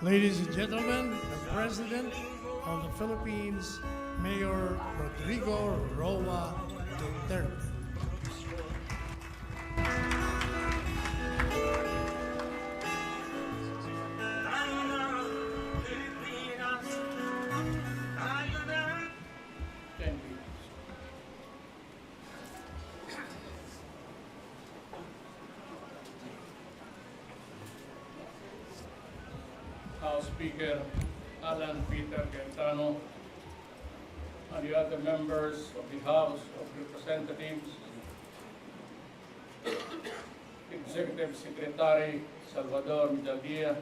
Ladies and gentlemen, the President of the Philippines, Mayor Rodrigo Roa Duterte. House Speaker Alan Peter Cayetano, and the other members of the House of Representatives, Executive Secretary Salvador Medallia,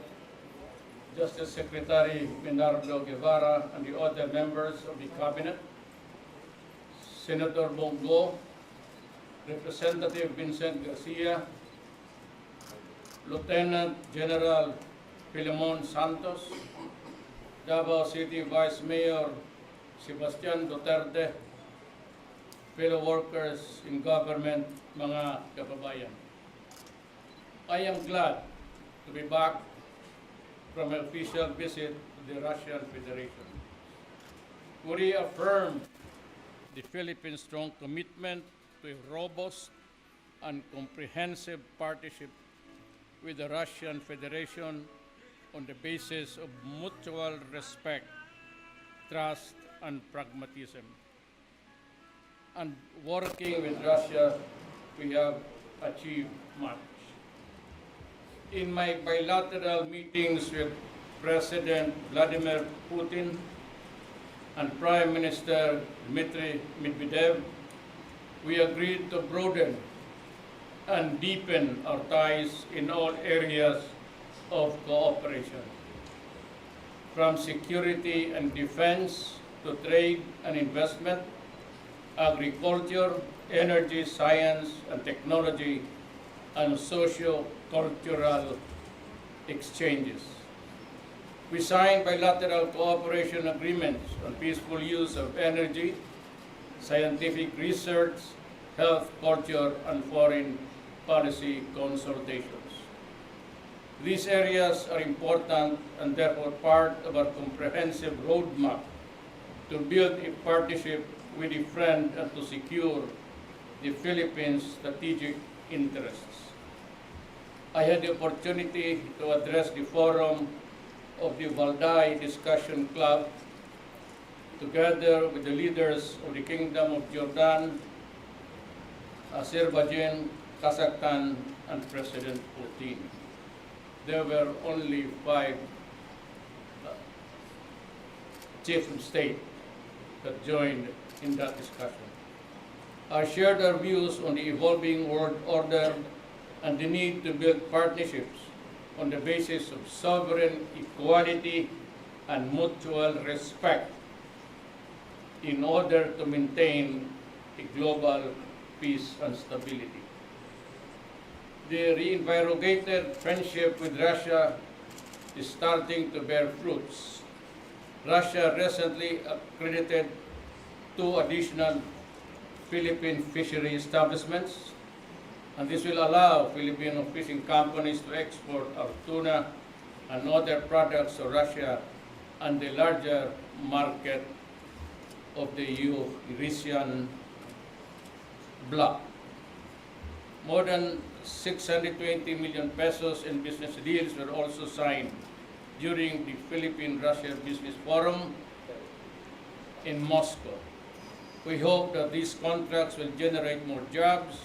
Justice Secretary Bernardo Guevara, and the other members of the Cabinet, Senator Bongo, Representative Vincent Garcia, Lieutenant General Filemon Santos, Davao City Vice Mayor Sebastian Duterte, fellow workers in government, mga kababayan. I am glad to be back from an official visit to the Russian Federation. We reaffirm the Philippines' strong commitment to a robust and comprehensive partnership with the Russian Federation on the basis of mutual respect, trust, and pragmatism. And working with Russia, we have achieved much. In my bilateral meetings with President Vladimir Putin and Prime Minister Dmitry Medvedev, we agreed to broaden and deepen our ties in all areas of cooperation, from security and defense to trade and investment, agriculture, energy, science and technology, and socio-cultural exchanges. We signed bilateral cooperation agreements on peaceful use of energy, scientific research, health, culture, and foreign policy consultations. These areas are important and therefore part of our comprehensive roadmap to build a partnership with a friend and to secure the Philippines' strategic interests. I had the opportunity to address the forum of the Valdai Discussion Club together with the leaders of the Kingdom of Jordan, Azerbaijan, Kazakhstan, and President Putin. There were only 5 chiefs of state that joined in that discussion. I shared our views on the evolving world order and the need to build partnerships on the basis of sovereign equality and mutual respect in order to maintain a global peace and stability. The reinvigorated friendship with Russia is starting to bear fruits. Russia recently accredited 2 additional Philippine fishery establishments, and this will allow Filipino fishing companies to export our tuna and other products to Russia and the larger market of the Eurasian bloc. More than 620 million pesos in business deals were also signed during the Philippine-Russia Business Forum in Moscow. We hope that these contracts will generate more jobs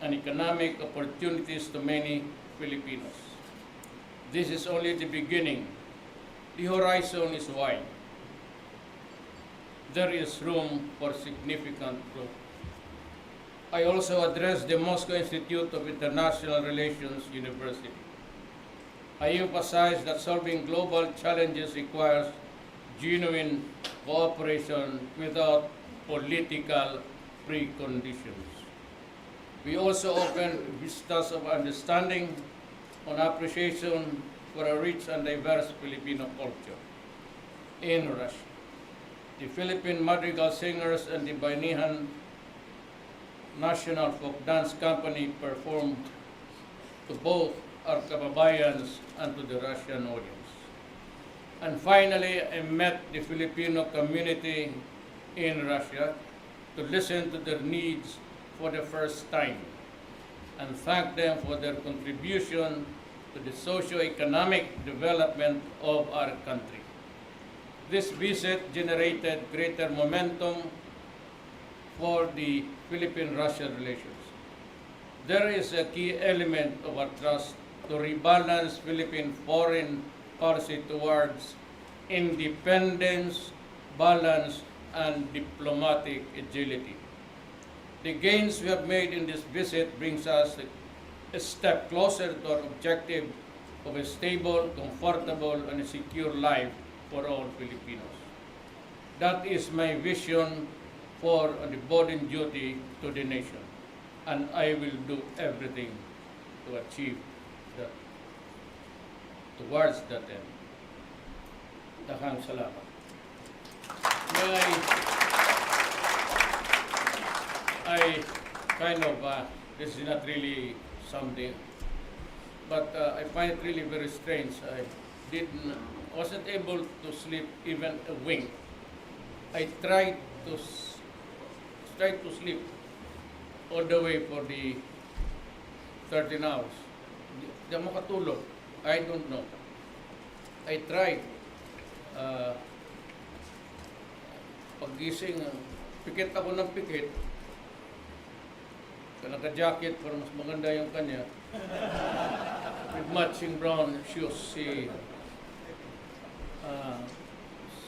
and economic opportunities to many Filipinos. This is only the beginning. The horizon is wide. There is room for significant growth. I also addressed the Moscow Institute of International Relations University. I emphasized that solving global challenges requires genuine cooperation without political preconditions. We also opened vistas of understanding on appreciation for a rich and diverse Filipino culture in Russia. The Philippine Madrigal Singers and the Bayanihan National Folk Dance Company performed to both our kababayans and to the Russian audience. And finally, I met the Filipino community in Russia to listen to their needs for the first time and thank them for their contribution to the socio-economic development of our country. This visit generated greater momentum for the Philippine-Russia relations. There is a key element of our trust to rebalance Philippine foreign policy towards independence, balance, and diplomatic agility. The gains we have made in this visit brings us a step closer to our objective of a stable, comfortable, and a secure life for all Filipinos. That is my vision for the bond duty to the nation, and I will do everything to achieve that, towards that end. Daghang salamat. I kind of, this is not really something, but I find it really very strange. I wasn't able to sleep even a wink. I tried to sleep all the way for the 13 hours. Di ako makatulog. I don't know. I tried. Paggising, pikit ako ng pikit. Naka-jacket para mas maganda yung kanya. With matching brown shoes.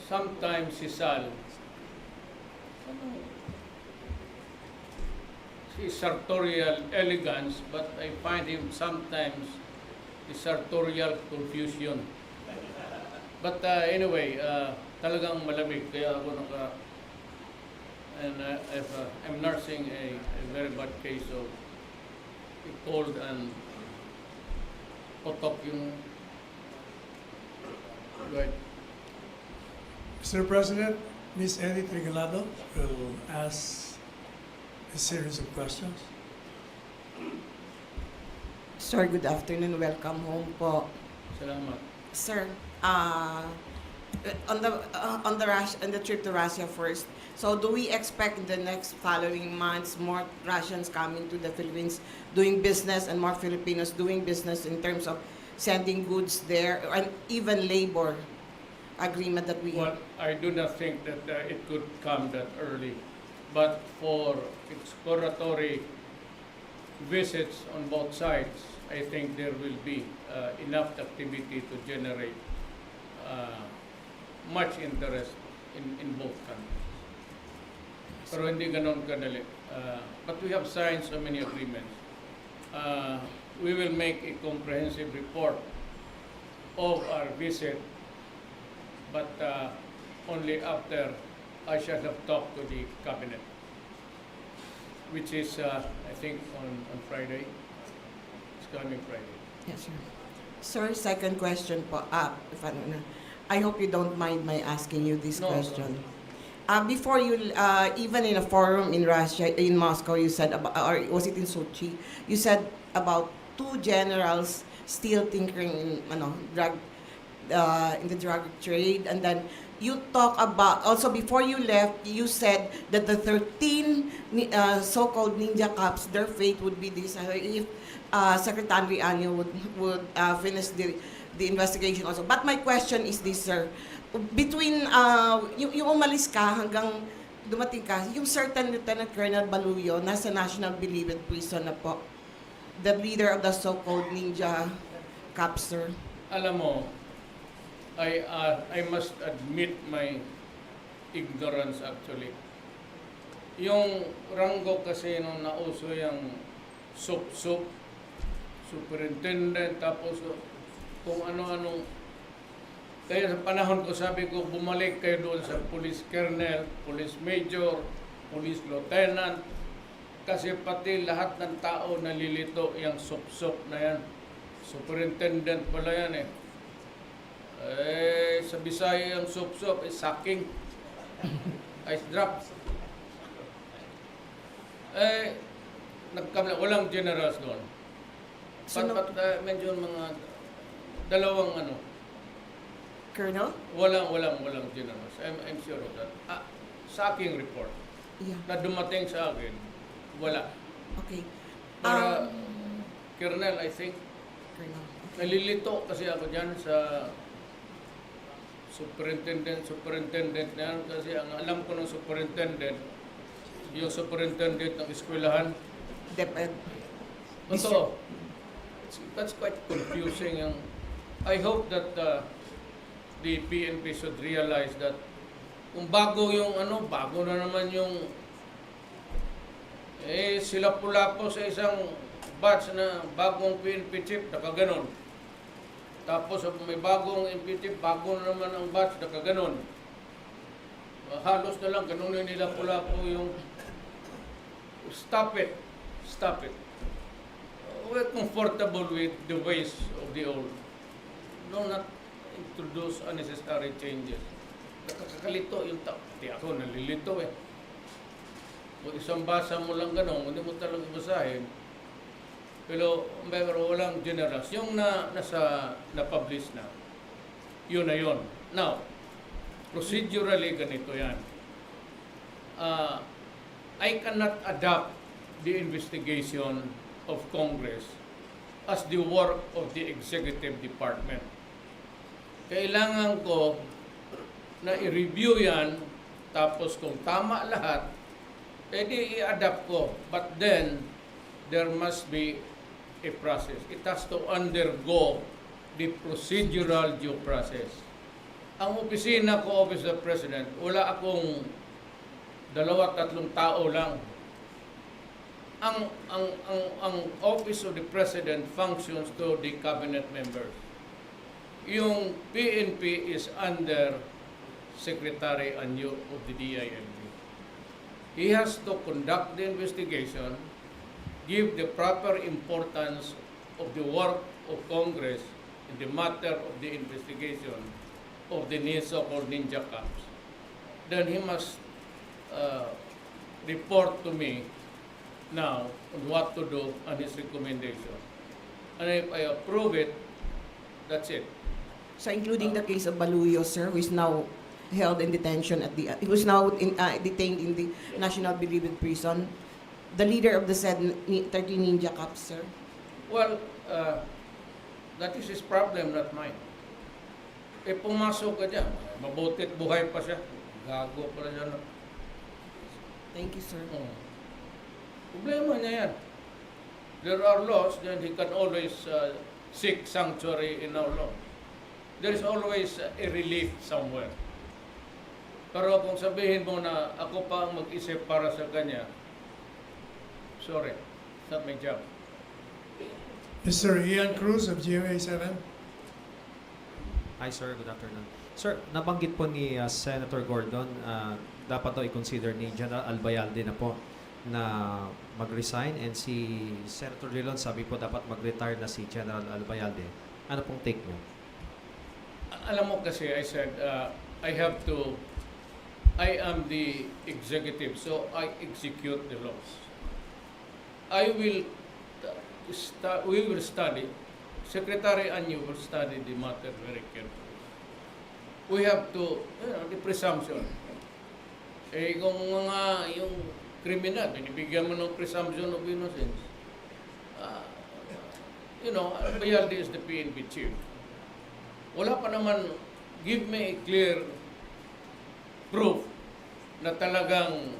Sometimes si Sal, si sartorial elegance, but I find him sometimes the sartorial confusion. But anyway, talagang malamig, kaya ako and I'm nursing a very bad case of a cold and potok yung. Right. Mr. President, Ms. Edith Regalado will ask a series of questions. Sir, good afternoon. Welcome home po. Salamat. Sir, on the trip to Russia first, so do we expect in the next following months more Russians coming to the Philippines doing business and more Filipinos doing business in terms of sending goods there and even labor agreement that we Well, I do not think that it could come that early, but for exploratory visits on both sides, I think there will be enough activity to generate much interest in both countries. Pero hindi ganon kadali. But we have signed so many agreements. We will make a comprehensive report of our visit, but only after I shall have talked to the cabinet, which is, I think, on Friday. It's coming Friday. Yes, sir. Sir, second question po. If I hope you don't mind my asking you this No, question. Before you, even in a forum in Russia, in Moscow, you said about, or was it in Sochi? You said about two generals still tinkering in, drug, in the drug trade, and then you talk about also before you left, you said that the 13 so-called ninja cops, their fate would be this if Secretary Anyo would finish the investigation also. But my question is this, sir. Between yung umalis ka hanggang dumating ka, yung certain Lieutenant Colonel Baluyo nasa National Bilibid Prison na po, the leader of the so-called ninja cops, sir. Alam mo, I must admit my ignorance actually. Yung ranggo kasi nung nauso yung sup-sup, superintendent, tapos kung ano-anong. Kaya sa panahon ko, sabi ko, bumalik kayo doon sa police colonel, police major, police lieutenant, kasi pati lahat ng tao nalilito yung sup-sup na yan. Superintendent pala yan eh. Sa Bisaya yung sup-sup, sacking, ice drop. Walang generals doon. Medyo mga dalawang Colonel? Walang generals. I'm sure of that. Sa aking report Yeah. na dumating sa akin, wala. Okay. Para, Colonel, I think, Colonel. Okay. nalilito kasi ako dyan sa superintendent na yan. Kasi ang alam ko ng superintendent, yung superintendent ng eskwelahan, DepEd. totoo. That's quite confusing. I hope that the PNP should realize that kung bago na naman yung sila pula po sa isang batch na bagong PNP chief, nakaganon. Tapos may bagong NP chief, bago na naman ang batch, nakaganon. Halos na lang, ganunin nila pula po yung stop it. We're comfortable with the ways of the old. Do not introduce unnecessary changes. Nakakalito yung tao. Di ako nalilito eh. Kung isang basa mo lang gano'n, hindi mo talaga basahin. Pero walang generals. Yung na-publish na, yun na yun. Now, procedurally ganito yan. I cannot adopt the investigation of Congress as the work of the executive department. Kailangan ko na i-review yan, tapos kung tama lahat, edi i-adapt ko. But then, there must be a process. It has to undergo the procedural due process. Ang opisina ko, Office of the President, wala akong 2-3 tao lang. Ang Office of the President functions to the cabinet members. Yung PNP is under Secretary Anyo of the DILG. He has to conduct the investigation, give the proper importance of the work of Congress in the matter of the investigation of the so-called ninja camps. Then he must report to me now on what to do on his recommendation. And if I approve it, that's it. So including the case of Baluyo, sir, who is now held in detention who is now detained in the National Bilibid Prison, the leader of the said 30 Ninja Cups, sir? Well, that is his problem, not mine. Pumasok ka dyan, mabutit buhay pa siya. Gago pa siya. Thank you, sir. Problema niya yan. There are laws, then he can always seek sanctuary in our law. There is always a relief somewhere. Pero kung sabihin mo na ako pa ang mag-isip para sa kanya, sorry, it's not my job. Mr. Ian Cruz of GMA7. Hi sir, good afternoon. Sir, nabanggit po ni Senator Gordon, dapat daw i-consider ni General Albayalde na po na mag-resign, and si Senator Drilon sabi po dapat mag-retire na si General Albayalde. Ano pong take mo? Alam mo kasi, I said, I am the executive, so I execute the laws. We will study, Secretary Anyo will study the matter very carefully. We have to, the presumption. Kung yung kriminal, binibigyan mo ng presumption of innocence. Albayalde is the PNP chief. Wala pa naman, give me a clear proof na talagang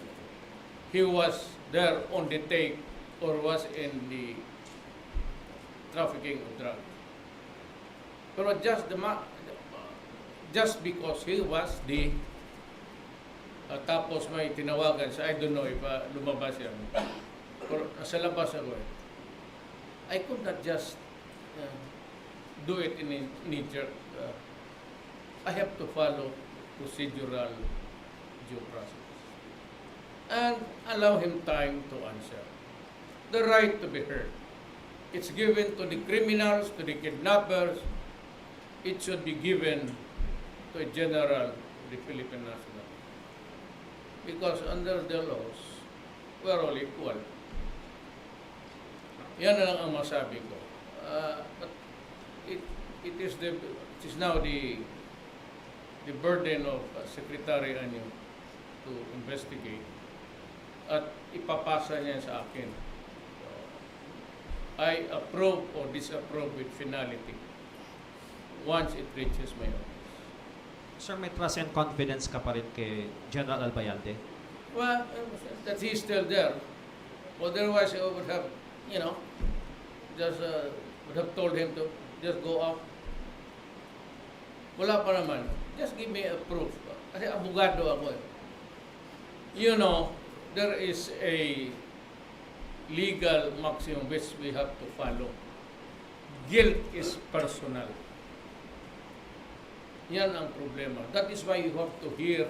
he was there on the take or was in the trafficking of drugs. Pero just because he was the tapos may tinawagan sa, I don't know if lumabas yan. Pero nasa labas ako eh. I could not just do it in a knee-jerk. I have to follow procedural due process and allow him time to answer. The right to be heard. It's given to the criminals, to the kidnappers. It should be given to a general of the Philippine National. Because under the laws, we're all equal. Yan na lang ang masabi ko. But it is now the the burden of Secretary Anyo to investigate at ipapasa niya sa akin. So, I approve or disapprove with finality once it reaches my office. Sir, may trust and confidence ka pa rin kay General Albayalde? Well, that he's still there. Otherwise, I would have, just would have told him to just go out. Wala pa naman. Just give me a proof. Kasi abogado ako eh. There is a legal maximum which we have to follow. Guilt is personal. Yan ang problema. That is why you have to hear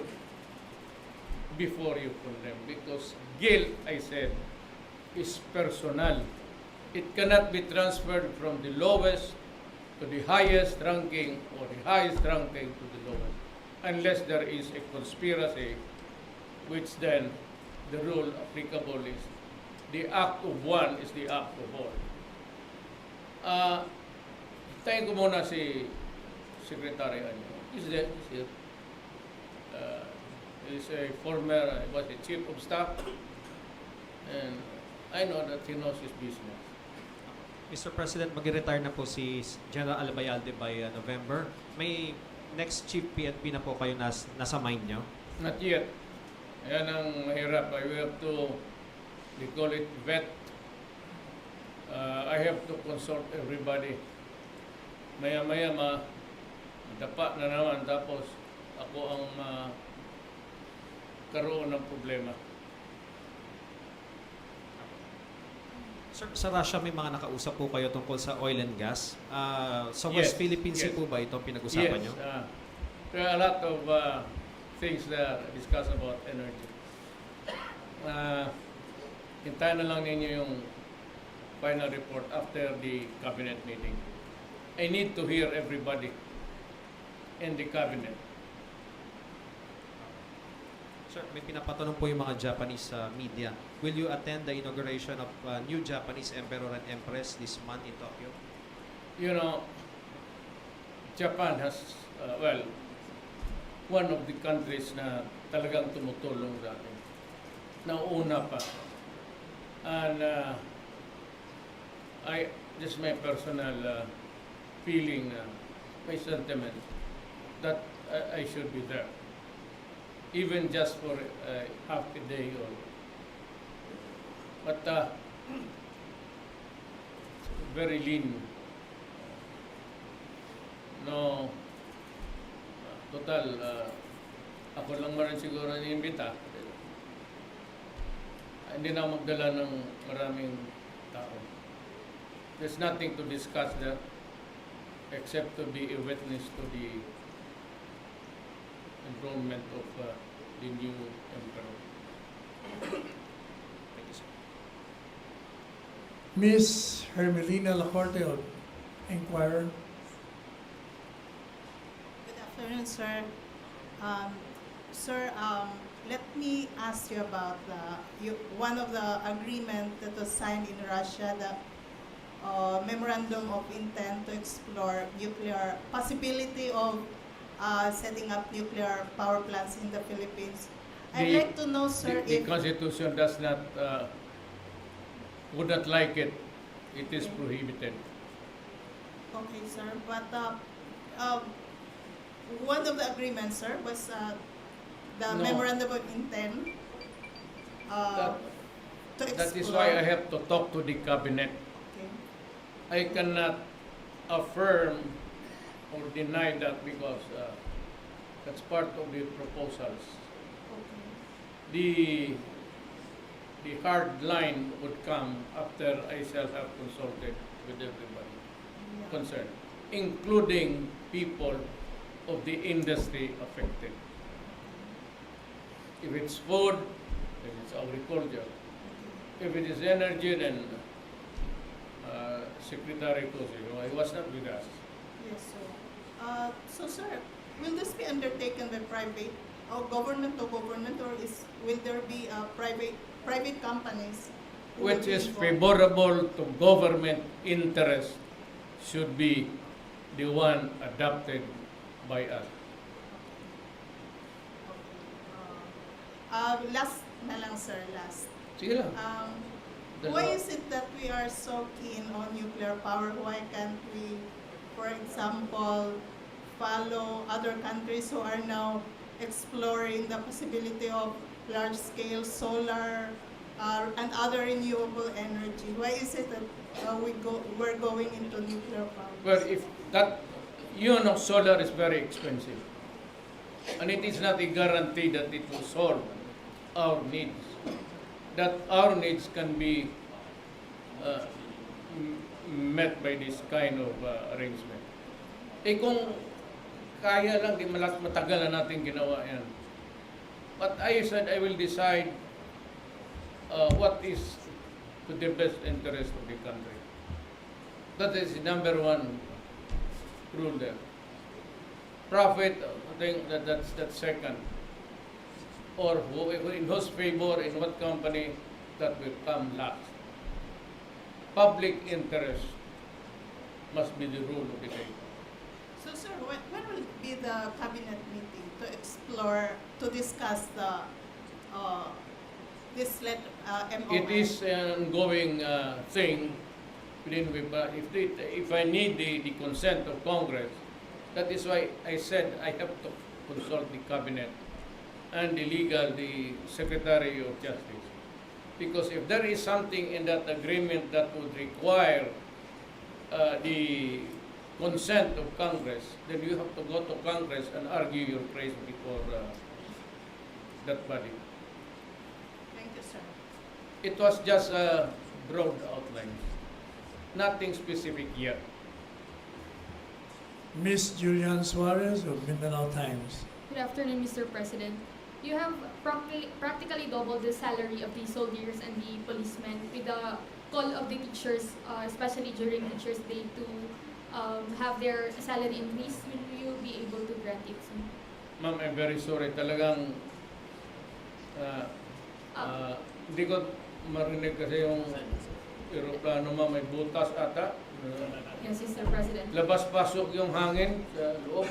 before you condemn. Because guilt, I said, is personal. It cannot be transferred from the lowest to the highest ranking or the highest ranking to the lowest. Unless there is a conspiracy, which then the rule applicable is the act of one is the act of all. Tayo ko muna si Secretary Anyo. He's there, he's here. He's a former, was a chief of staff, and I know that he knows his business. Mr. President, mag-retire na po si General Albayalde by November. May next chief PNP na po kayo nasa mind nyo? Not yet. Yan ang mahirap. I have to, they call it vet. I have to consult everybody. Maya-maya dapa na naman, tapos ako ang karoon ng problema. Sir, sa Russia may mga nakausap po kayo tungkol sa oil and gas. Sa West Yes, Philippine Sea yes. po ba ito pinag-usapan nyo? There are a lot of things that discuss about energy. Hintayin na lang ninyo yung final report after the cabinet meeting. I need to hear everybody in the cabinet. Sir, may pinapatanong po yung mga Japanese media. Will you attend the inauguration of new Japanese Emperor and Empress this month in Tokyo? Japan has, one of the countries na talagang tumutulong sa atin. Nauna pa. And just my personal feeling, my sentiment, that I should be there. Even just for half a day but very lean. No, total, ako lang maran siguro ni-imbita. Hindi na magdala ng maraming tao. There's nothing to discuss there except to be a witness to the enrollment of the new emperor. Thank you, sir. Miss Hermelina Lacorte, Inquirer. Good afternoon, sir. Sir, let me ask you about one of the agreement that was signed in Russia, the memorandum of intent to explore nuclear possibility of setting up nuclear power plants in the Philippines. I'd like to know, sir, The if Constitution does not, would not like it. It is prohibited. okay, sir, but one of the agreements, sir, was the No. memorandum of intent to explore. That is why I have to talk to the cabinet. Okay. I cannot affirm or deny that because that's part of the proposals. Okay. The hard line would come after I shall have consulted with everybody Yeah. concerned, including people of the industry affected. If it's food, if it's agriculture, if it is energy, then Secretary Cosio, he was not with us. Yes, sir. So, sir, will this be undertaken by private or government to government, or will there be private companies who will Which be is involved? favorable to government interest should be the one adopted by us. last na lang, sir, last. Sige lang. Why is it that we are so keen on nuclear power? Why can't we, for example, follow other countries who are now exploring the possibility of large-scale solar and other renewable energy? Why is it that we're going into nuclear power? Well, if that, solar is very expensive. And it is not a guarantee that it will solve our needs. That our needs can be met by this kind of arrangement. Kung kaya lang, matagal na natin ginawa yan. But I said I will decide what is to the best interest of the country. That is the number one rule there. Profit, I think that's second. Or in whose favor, in what company, that will come last. Public interest must be the rule of the day. So, sir, when will be the cabinet meeting to explore, to discuss the this MOU? It is an ongoing thing. If I need the consent of Congress, that is why I said I have to consult the cabinet and the Secretary of Justice. Because if there is something in that agreement that would require the consent of Congress, then you have to go to Congress and argue your case before that body. Thank you, sir. It was just a broad outline, nothing specific yet. Miss Julian Suarez of Mindanao Times. Good afternoon, Mr. President. You have practically doubled the salary of the soldiers and the policemen with the call of the teachers, especially during Teachers' Day, to have their salary increase. Will you be able to grant it soon? Ma'am, I'm very sorry. Talagang hindi ko marinig kasi yung aeroplano, ma'am, may butas ata. Yes, Mr. President. Labas-pasok yung hangin sa loob.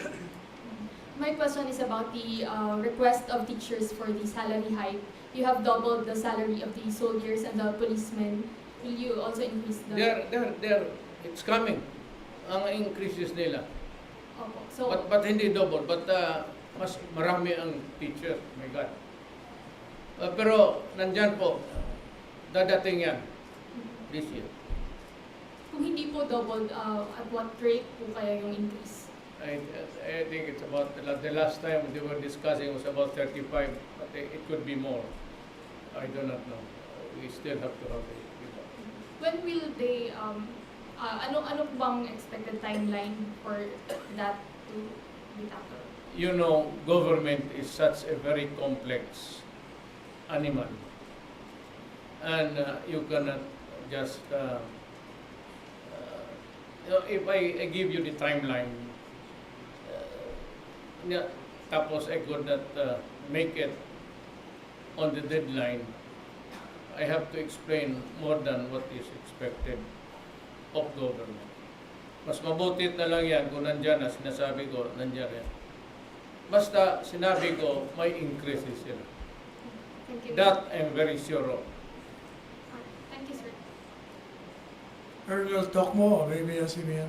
My question is about the request of teachers for the salary hike. You have doubled the salary of the soldiers and the policemen. Will you also increase the... It's coming. Ang increases nila. Opo. So, But hindi double, but mas marami ang teacher. My God. Pero nandyan po, dadating yan this year. kung hindi po doubled, at what rate po kaya yung increase? I think it's about, the last time they were discussing was about 35, but it could be more. I do not know. We still have to have it. When will they, ano bang expected timeline for that to be tackled? You know, government is such a very complex animal. And you cannot just, if I give you the timeline, tapos I could not make it on the deadline, I have to explain more than what is expected of government. Mas mabutit na lang yan kung nandyan na sinasabi ko, nandyan yan. Basta sinabi ko, may increases sila. Thank you. That I'm very sure of. Thank you, sir. Colonel Tokmo of ABS-CBN.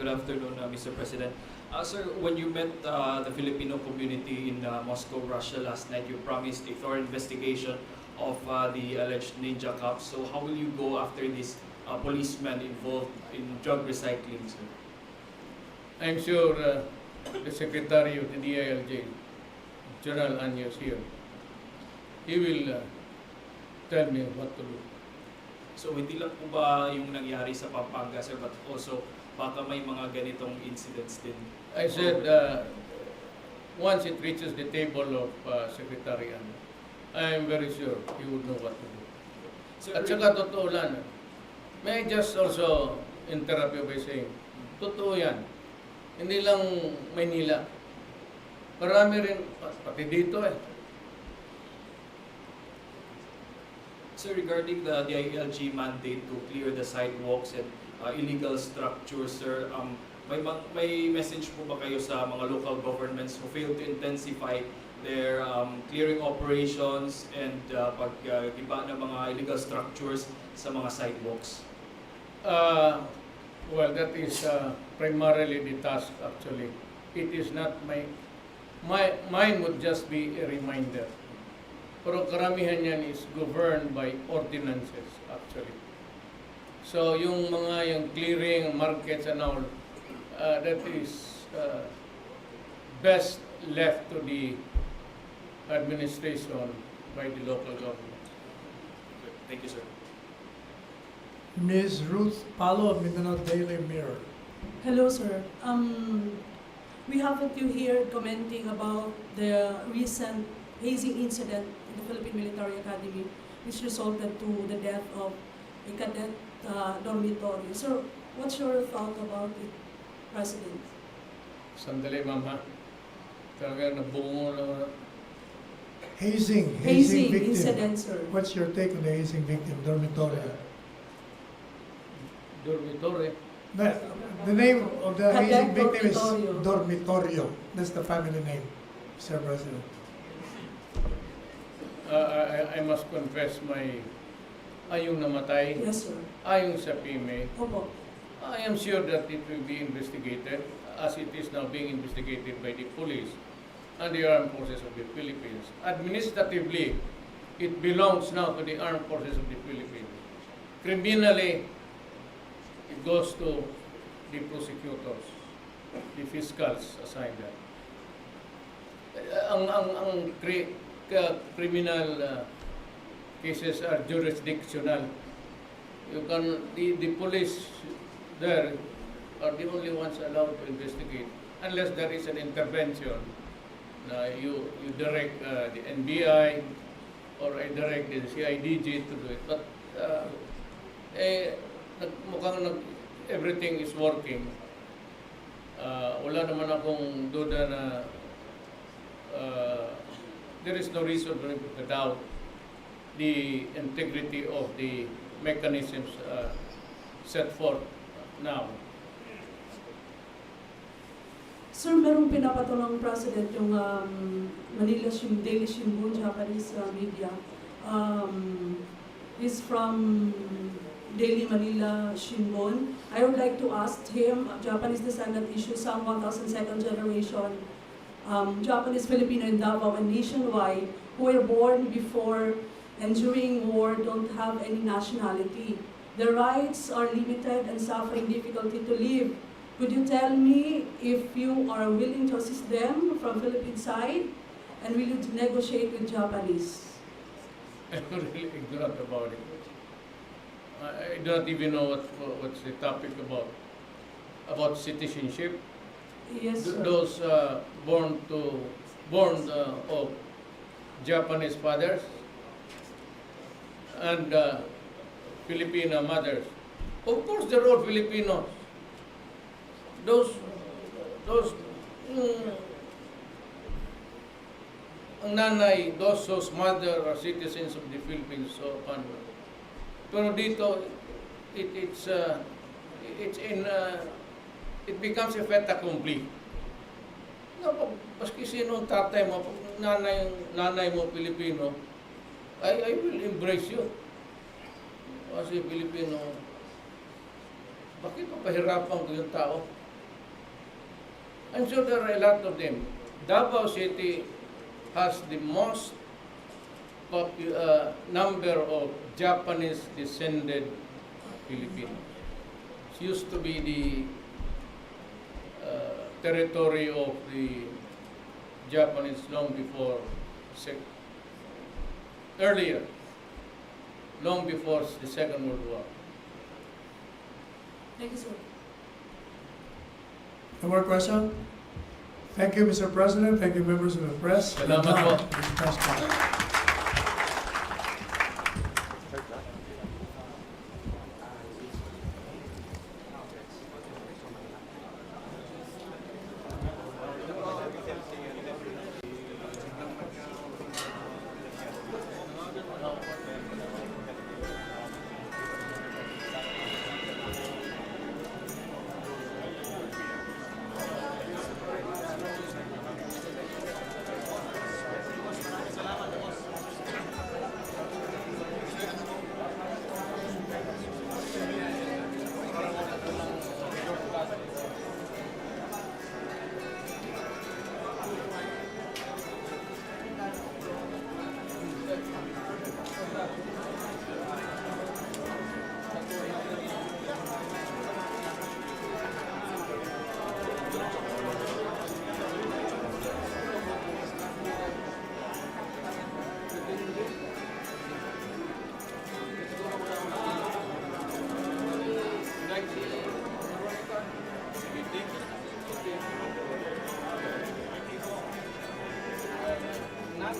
Good afternoon, Mr. President. Sir, when you met the Filipino community in Moscow, Russia last night, you promised a thorough investigation of the alleged ninja cops. So how will you go after these policemen involved in drug recycling, sir? I'm sure the Secretary of the DILJ, General Anyos here, he will tell me what to do. So hindi lang po ba yung nangyari sa Pampanga, sir, but also baka may mga ganitong incidents din? I said, once it reaches the table of Secretary Ano, I am very sure he would know what to do. Sir, At saka totoo lang, may I just also interrupt you by saying, totoo yan. Hindi lang Maynila. Marami rin, pati dito eh. Sir, regarding the DILG mandate to clear the sidewalks and illegal structures, sir, may message po ba kayo sa mga local governments who fail to intensify their clearing operations and paggiba ng mga illegal structures sa mga sidewalks? Well, that is primarily the task actually. It is not mine would just be a reminder. Pero karamihan yan is governed by ordinances actually. So yung clearing, markets and all, that is best left to the administration by the local government. Thank you, sir. Ms. Ruth Palo of Mindanao Daily Mirror. Hello, sir. We have you here commenting about the recent hazing incident in the Philippine Military Academy, which resulted to the death of a cadet dormitory. Sir, what's your thought about it, President? Sandali, ma'am, ha? Talaga nabungo na. Hazing victim. Incident, sir. What's your take on the hazing victim, dormitory? Dormitory. The name of the hazing Cadet victim is Dormitorio. Dormitorio. That's the family name, Mr. President. I must confess yung namatay, Yes, sir. yung sa PMA, Opo. I am sure that it will be investigated as it is now being investigated by the police and the armed forces of the Philippines. Administratively, it belongs now to the armed forces of the Philippines. Criminally, it goes to the prosecutors, the fiscals assigned that. Ang criminal cases are jurisdictional. The police there are the only ones allowed to investigate unless there is an intervention. You direct the NBI or I direct the CIDG to do it. But everything is working. Wala naman akong duda na there is no reason to doubt the integrity of the mechanisms set forth now. Sir, merong pinapatulang President yung Daily Shimbun, Japanese media. Is from Daily Manila Shimbun. I would like to ask him, Japanese descendant issue some 1,002nd generation Japanese, Filipino, and Davao, and nationwide, who were born before and during war don't have any nationality. Their rights are limited and suffering difficulty to live. Could you tell me if you are willing to assist them from Philippine side, and will you negotiate with Japanese? I'm really ignorant about it. I don't even know what's the topic about. About citizenship. Yes, sir. Those born of Japanese fathers and Filipino mothers. Of course, they're all Filipinos. Those ang nanay, those whose mother are citizens of the Philippines, so pero dito it becomes a fait accompli. No, paski sino ang tatay mo, nanay mo Pilipino, I will embrace you. Kasi Pilipino, bakit papahirapan ko yung tao? I'm sure there are a lot of them. Davao City has the most number of Japanese descended Filipinos. It used to be the territory of the Japanese long before long before the Second World War. Thank you, sir. No more question? Thank you, Mr. President. Thank you, members of the press. Salamat po. This press conference.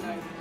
1999.